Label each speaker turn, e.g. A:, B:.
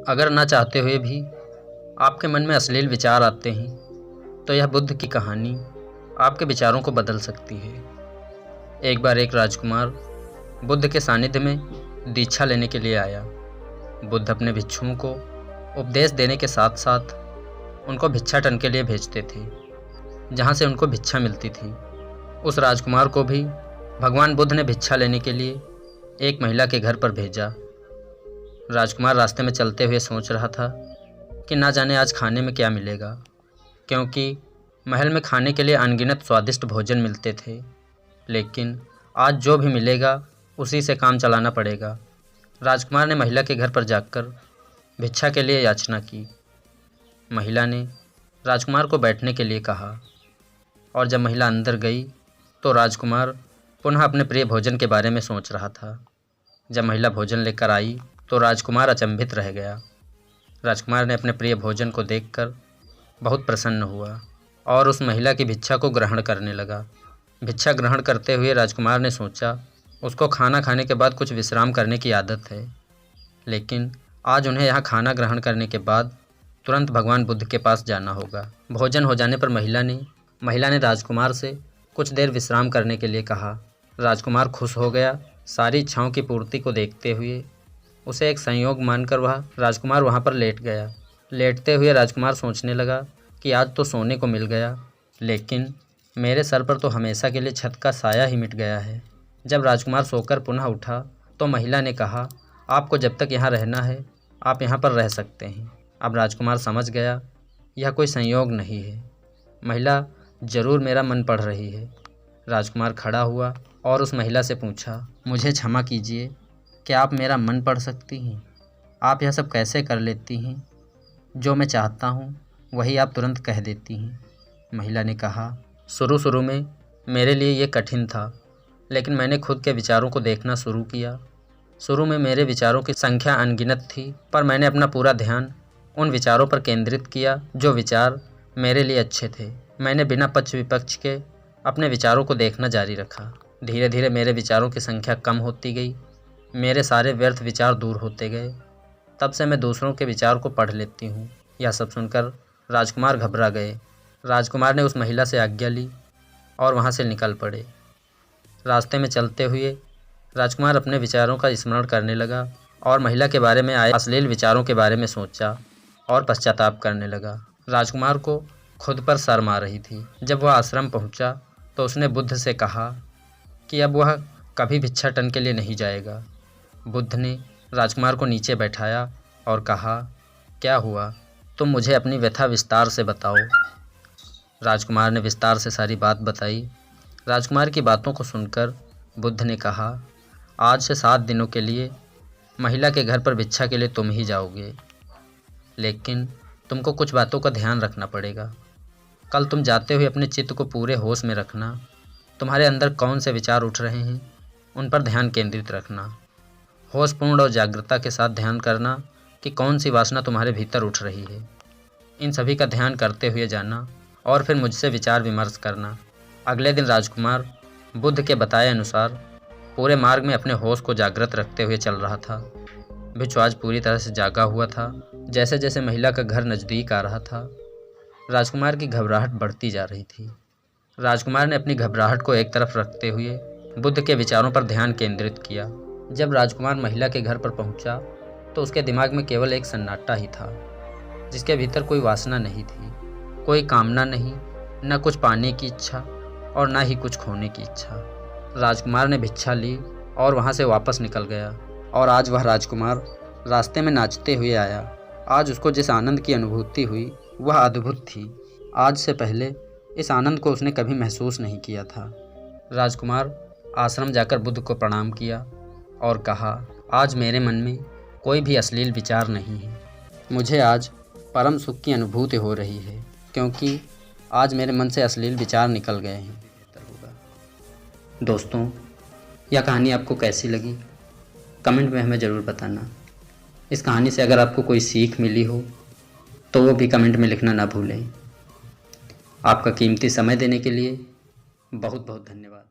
A: अगर ना चाहते हुए भी आपके मन में अश्लील विचार आते हैं तो यह बुद्ध की कहानी आपके विचारों को बदल सकती है। एक बार एक राजकुमार बुद्ध के सानिध्य में दीक्षा लेने के लिए आया। बुद्ध अपने भिक्षुओं को उपदेश देने के साथ साथ उनको भिक्षाटन के लिए भेजते थे, जहाँ से उनको भिक्षा मिलती थी। उस राजकुमार को भी भगवान बुद्ध ने भिक्षा लेने के लिए एक महिला के घर पर भेजा। राजकुमार रास्ते में चलते हुए सोच रहा था कि ना जाने आज खाने में क्या मिलेगा, क्योंकि महल में खाने के लिए अनगिनत स्वादिष्ट भोजन मिलते थे, लेकिन आज जो भी मिलेगा उसी से काम चलाना पड़ेगा। राजकुमार ने महिला के घर पर जाकर भिक्षा के लिए याचना की। महिला ने राजकुमार को बैठने के लिए कहा और जब महिला अंदर गई तो राजकुमार पुनः अपने प्रिय भोजन के बारे में सोच रहा था। जब महिला भोजन लेकर आई तो राजकुमार अचंभित रह गया। राजकुमार ने अपने प्रिय भोजन को देखकर बहुत प्रसन्न हुआ और उस महिला की भिक्षा को ग्रहण करने लगा। भिक्षा ग्रहण करते हुए राजकुमार ने सोचा उसको खाना खाने के बाद कुछ विश्राम करने की आदत है, लेकिन आज उन्हें यहाँ खाना ग्रहण करने के बाद तुरंत भगवान बुद्ध के पास जाना होगा। भोजन हो जाने पर महिला ने राजकुमार से कुछ देर विश्राम करने के लिए कहा। राजकुमार खुश हो गया। सारी इच्छाओं की पूर्ति को देखते हुए उसे एक संयोग मानकर राजकुमार वहाँ पर लेट गया। लेटते हुए राजकुमार सोचने लगा कि आज तो सोने को मिल गया, लेकिन मेरे सर पर तो हमेशा के लिए छत का साया ही मिट गया है। जब राजकुमार सोकर पुनः उठा तो महिला ने कहा, आपको जब तक यहाँ रहना है आप यहाँ पर रह सकते हैं। अब राजकुमार समझ गया यह कोई संयोग नहीं है, महिला ज़रूर मेरा मन पढ़ रही है। राजकुमार खड़ा हुआ और उस महिला से पूछा, मुझे क्षमा कीजिए, क्या आप मेरा मन पढ़ सकती हैं? आप यह सब कैसे कर लेती हैं? जो मैं चाहता हूँ वही आप तुरंत कह देती हैं। महिला ने कहा, शुरू में मेरे लिए ये कठिन था, लेकिन मैंने खुद के विचारों को देखना शुरू किया। शुरू में मेरे विचारों की संख्या अनगिनत थी, पर मैंने अपना पूरा ध्यान उन विचारों पर केंद्रित किया जो विचार मेरे लिए अच्छे थे। मैंने बिना पक्ष विपक्ष के अपने विचारों को देखना जारी रखा। धीरे धीरे मेरे विचारों की संख्या कम होती गई, मेरे सारे व्यर्थ विचार दूर होते गए। तब से मैं दूसरों के विचार को पढ़ लेती हूँ। यह सब सुनकर राजकुमार घबरा गए। राजकुमार ने उस महिला से आज्ञा ली और वहाँ से निकल पड़े। रास्ते में चलते हुए राजकुमार अपने विचारों का स्मरण करने लगा और महिला के बारे में आए अश्लील विचारों के बारे में सोचा और पश्चाताप करने लगा। राजकुमार को खुद पर शर्म आ रही थी। जब वह आश्रम पहुँचा तो उसने बुद्ध से कहा कि अब वह कभी भिक्षाटन के लिए नहीं जाएगा। बुद्ध ने राजकुमार को नीचे बैठाया और कहा, क्या हुआ, तुम मुझे अपनी व्यथा विस्तार से बताओ। राजकुमार ने विस्तार से सारी बात बताई। राजकुमार की बातों को सुनकर बुद्ध ने कहा, आज से 7 दिनों के लिए महिला के घर पर भिक्षा के लिए तुम ही जाओगे, लेकिन तुमको कुछ बातों का ध्यान रखना पड़ेगा। कल तुम जाते हुए अपने चित्त को पूरे होश में रखना। तुम्हारे अंदर कौन से विचार उठ रहे हैं उन पर ध्यान केंद्रित रखना। होशपूर्ण और जागरूकता के साथ ध्यान करना कि कौन सी वासना तुम्हारे भीतर उठ रही है। इन सभी का ध्यान करते हुए जाना और फिर मुझसे विचार विमर्श करना। अगले दिन राजकुमार बुद्ध के बताए अनुसार पूरे मार्ग में अपने होश को जागृत रखते हुए चल रहा था। भिक्षु आज पूरी तरह से जागा हुआ था। जैसे जैसे महिला का घर नज़दीक आ रहा था, राजकुमार की घबराहट बढ़ती जा रही थी। राजकुमार ने अपनी घबराहट को एक तरफ रखते हुए बुद्ध के विचारों पर ध्यान केंद्रित किया। जब राजकुमार महिला के घर पर पहुंचा तो उसके दिमाग में केवल एक सन्नाटा ही था, जिसके भीतर कोई वासना नहीं थी, कोई कामना नहीं, न कुछ पाने की इच्छा और न ही कुछ खोने की इच्छा। राजकुमार ने भिक्षा ली और वहां से वापस निकल गया। और आज वह राजकुमार रास्ते में नाचते हुए आया। आज उसको जिस आनंद की अनुभूति हुई वह अद्भुत थी। आज से पहले इस आनंद को उसने कभी महसूस नहीं किया था। राजकुमार आश्रम जाकर बुद्ध को प्रणाम किया और कहा, आज मेरे मन में कोई भी अश्लील विचार नहीं है। मुझे आज परम सुख की अनुभूति हो रही है, क्योंकि आज मेरे मन से अश्लील विचार निकल गए हैं। दोस्तों, यह कहानी आपको कैसी लगी कमेंट में हमें ज़रूर बताना। इस कहानी से अगर आपको कोई सीख मिली हो तो वो भी कमेंट में लिखना ना भूलें। आपका कीमती समय देने के लिए बहुत बहुत धन्यवाद।